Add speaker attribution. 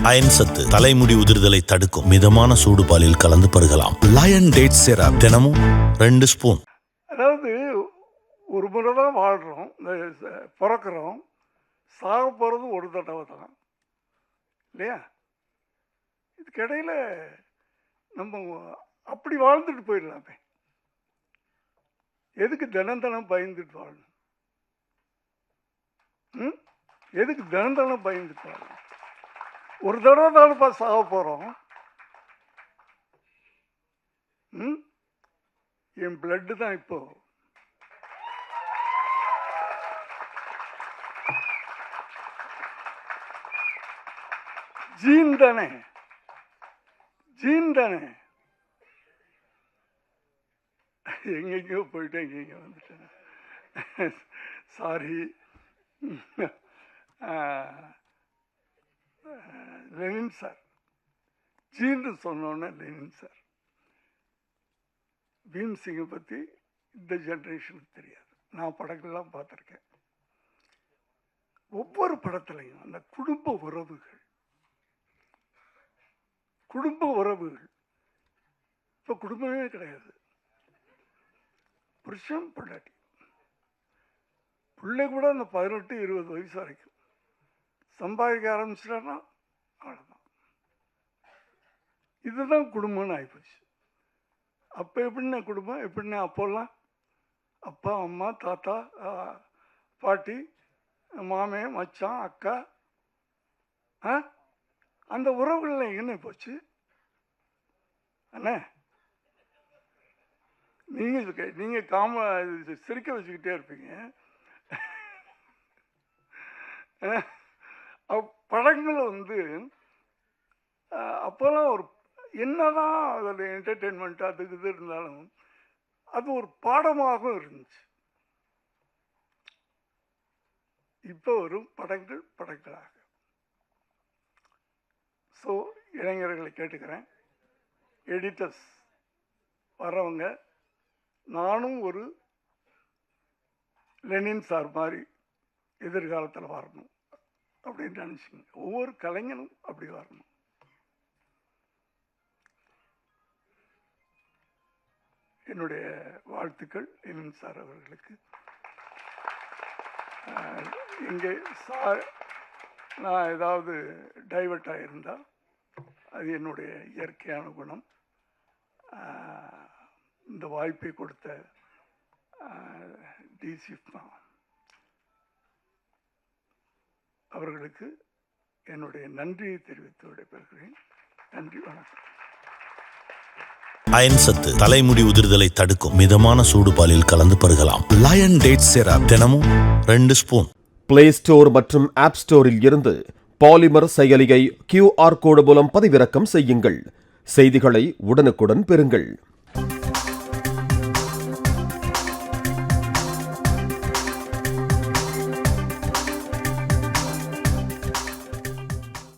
Speaker 1: Iron சத்து தலைமுடி உதிர்தலை தடுக்கும். மிதமான சூடு பாலில் கலந்து பருகலாம். லயன் டேட் சிரப் தினமும் 2 ஸ்பூன்.
Speaker 2: அதாவது ஒரு முறை தான் வாழ்கிறோம், பிறக்கிறோம், சாக போகிறது ஒரு தடவை தான் இல்லையா? இதுக்கிடையில் நம்ம அப்படி வாழ்ந்துட்டு போயிடலாமே. எதுக்கு தினம் தினம் பயந்துட்டு வாழணும்? எதுக்கு தினம் தினம் பயந்துட்டு வாழணும்? ஒரு தடவை தானப்பா சாக போகிறோம். என் பிளட்டு தான் இப்போ. ஜீன் தானே, ஜீன் தானே. எங்கெங்கயோ போயிட்டேன், எங்கெங்க வந்துட்டேன், சாரி. லெனின் சார், ஜீன்னு சொன்னோன்னே லெனின் சார். பீம்சிங்கை பற்றி இந்த ஜென்ரேஷனுக்கு தெரியாது. நான் படங்கள்லாம் பார்த்துருக்கேன். ஒவ்வொரு படத்துலையும் அந்த குடும்ப உறவுகள் இப்போ குடும்பமே கிடையாது. புருஷன் பொண்டாட்டி, பிள்ளை கூட அந்த 18-20 வயசு வரைக்கும் சம்பாதிக்க ஆரம்பிச்சிட்டான்னா அவ்வளோதான். இதுதான் குடும்பம்னு ஆகிப்போச்சு. அப்போ எப்படின்னா குடும்பம் எப்படின்னா, அப்போல்லாம் அப்பா அம்மா தாத்தா பாட்டி மாமே மச்சான் அக்கா, அந்த உறவுகளில் என்ன போச்சு அண்ணே? நீங்கள் சிரிக்க வச்சுக்கிட்டே இருப்பீங்க. படங்கள் அப்போல்லாம் ஒரு என்னதான் அதில் என்டர்டெயின்மெண்ட் அதுக்கு இது இருந்தாலும் அது ஒரு பாடமாக இருந்துச்சு. இப்போ வரும் படங்களாக. ஸோ இளைஞர்களை கேட்டுக்கிறேன், எடிட்டர்ஸ் வர்றவங்க, நானும் ஒரு லெனின் சார் மாதிரி எதிர்காலத்தில் வரணும் அப்படின்னு நினச்சிங்க. ஒவ்வொரு கலைஞனும் அப்படி வரணும். என்னுடைய வாழ்த்துக்கள் லெனின் சார் அவர்களுக்கு. இங்கே சார் நான் ஏதாவது டைவர்ட் ஆகியிருந்தால் அது என்னுடைய இயற்கையான குணம். இந்த வாய்ப்பை கொடுத்த டிசி அவர்களுக்கு என்னுடைய நன்றியை தெரிவித்து விடைபெறுகிறேன். நன்றி, வணக்கம்.
Speaker 1: அயன் சத்து தலைமுடி உதிர்தலை தடுக்கும். மிதமான சூடு பாலில் கலந்து பருகலாம். லயன் டேட் சிரப் தினமும் 2 ஸ்பூன்.
Speaker 3: பிளே ஸ்டோர் மற்றும் ஆப் ஸ்டோரில் இருந்து பாலிமர் செயலியை QR கோடு மூலம் பதிவிறக்கம் செய்யுங்கள். செய்திகளை உடனுக்குடன் பெறுங்கள்.